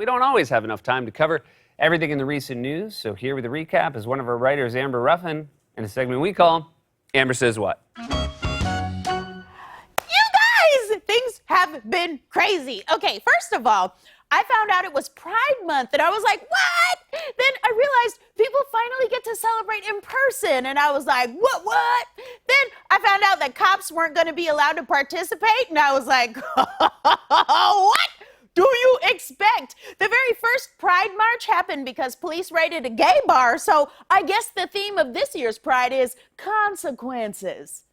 we don't always have enough time to cover everything in the recent news. So here with a recap is one of our writers, Amber Ruffin, in a segment we call Amber Says What. You guys, things have been crazy. Okay, first of all, I found out it was Pride Month, and I was like, what? Then I realized people finally get to celebrate in person, and I was like, what? Then I found out that cops weren't going to be allowed to participate, and I was like, what do you expect? The very first Pride March happened because police raided a gay bar, so I guess the theme of this year's Pride is consequences.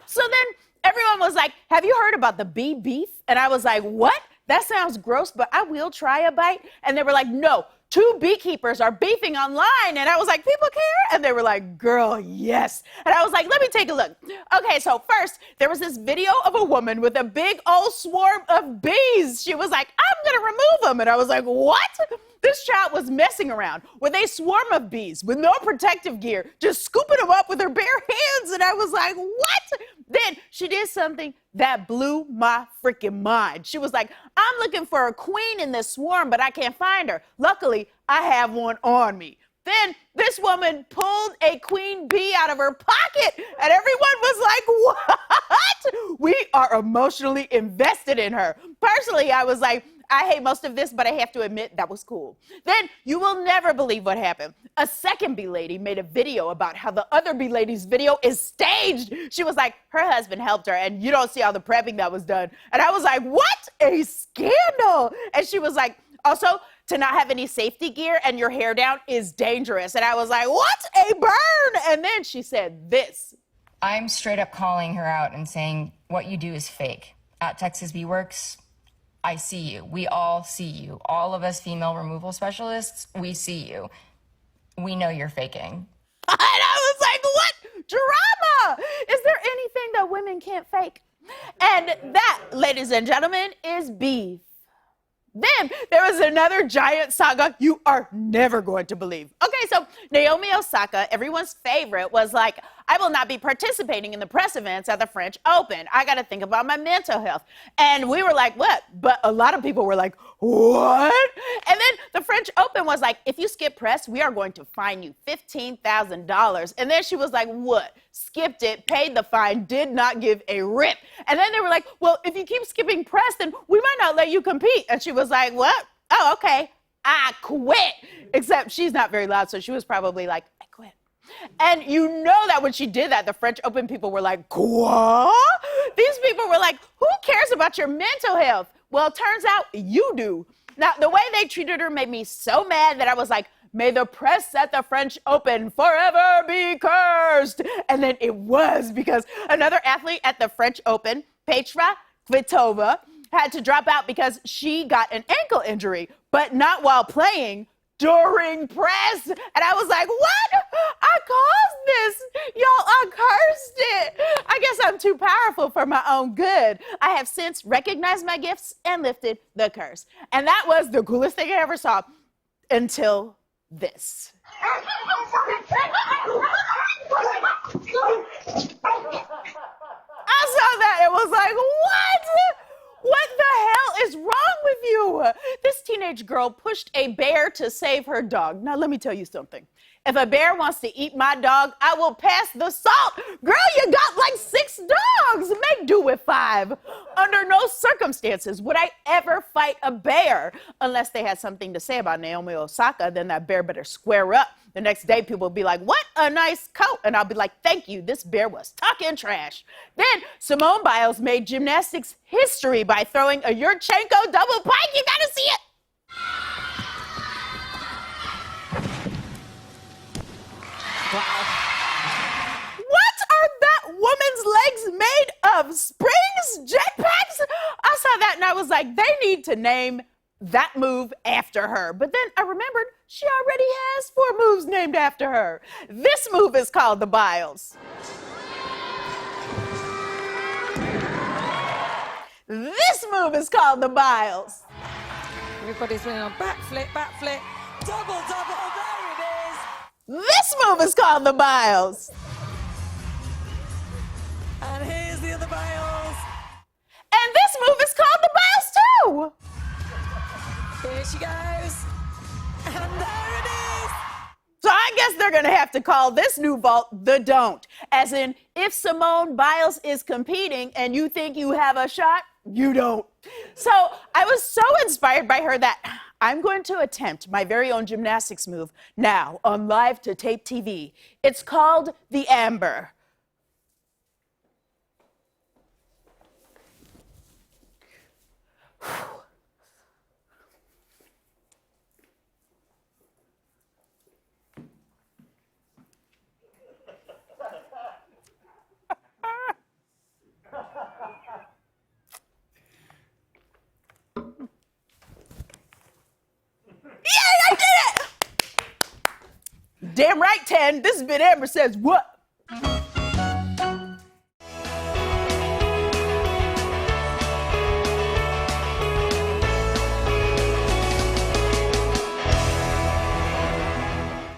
So then everyone was like, have you heard about the bee beef? And I was like, what? That sounds gross, but I will try a bite. And they were like, no, 2 beekeepers are beefing online. And I was like, people care? And they were like, girl, yes. And I was like, let me take a look. Okay, so first, there was this video of a woman with a big old swarm of bees. She was like, I'm gonna remove them. And I was like, what? This child was messing around with a swarm of bees with no protective gear, just scooping them up with her bare hands. And I was like, what? Then she did something that blew my freaking mind. She was like, I'm looking for a queen in this swarm, but I can't find her. Luckily, I have one on me. Then this woman pulled a queen bee out of her pocket, and everyone was like, what? We are emotionally invested in her. Personally, I was like, I hate most of this, but I have to admit that was cool. Then you will never believe what happened. A second bee lady made a video about how the other bee lady's video is staged. She was like, her husband helped her, and you don't see all the prepping that was done. And I was like, what? A scandal. And she was like, also, to not have any safety gear and your hair down is dangerous. And I was like, what? A burn. And then she said this. I'm straight up calling her out and saying, what you do is fake. At Texas Bee Works, I see you. We all see you. All of us female removal specialists, we see you. We know you're faking. And I was like, what drama? Is there anything that women can't fake? And that, ladies and gentlemen, is beef. Then there was another giant saga you are never going to believe. Okay, so Naomi Osaka, everyone's favorite, was like, I will not be participating in the press events at the French Open. I got to think about my mental health. And we were like, what? But a lot of people were like, what? And then the French Open was like, if you skip press, we are going to fine you $15,000. And then she was like, what? Skipped it, paid the fine, did not give a rip. And then they were like, well, if you keep skipping press, then we might not let you compete. And she was like, what? Oh, okay. I quit. Except she's not very loud, so she was probably like, I quit. And you know that when she did that, the French Open people were like, what? These people were like, who cares about your mental health? Well, it turns out you do. Now, the way they treated her made me so mad that I was like, may the press at the French Open forever be cursed. And then it was, because another athlete at the French Open, Petra Kvitova, had to drop out because she got an ankle injury, but not while playing, during press. And I was like, what? I caused this. Y'all, I cursed it. I guess I'm too powerful for my own good. I have since recognized my gifts and lifted the curse. And that was the coolest thing I ever saw until this. I saw that and was like, what? What the hell is wrong with you? This teenage girl pushed a bear to save her dog. Now, let me tell you something. If a bear wants to eat my dog, I will pass the salt. Girl, you got like 6 dogs. Make do with 5. Under no circumstances would I ever fight a bear. Unless they had something to say about Naomi Osaka, then that bear better square up. The next day, people will be like, what a nice coat. And I'll be like, thank you, this bear was talking trash. Then Simone Biles made gymnastics history by throwing a Yurchenko double pike. You gotta see it. Wow. What are that woman's legs made of? Springs? Jetpacks? I saw that and I was like, they need to name that move after her. But then I remembered she already has 4 moves named after her. This move is called the Biles. This move is called the Biles. Everybody's doing a backflip, double, there it is. This move is called the Biles. And here's the other Biles. And this move is called the Biles too. Here she goes. And there it is. So I guess they're going to have to call this new vault the Don't. As in, if Simone Biles is competing and you think you have a shot, you don't. So I was so inspired by her that I'm going to attempt my very own gymnastics move now on live to tape TV. It's called the Amber. Damn right, 10. This has been Amber Says What?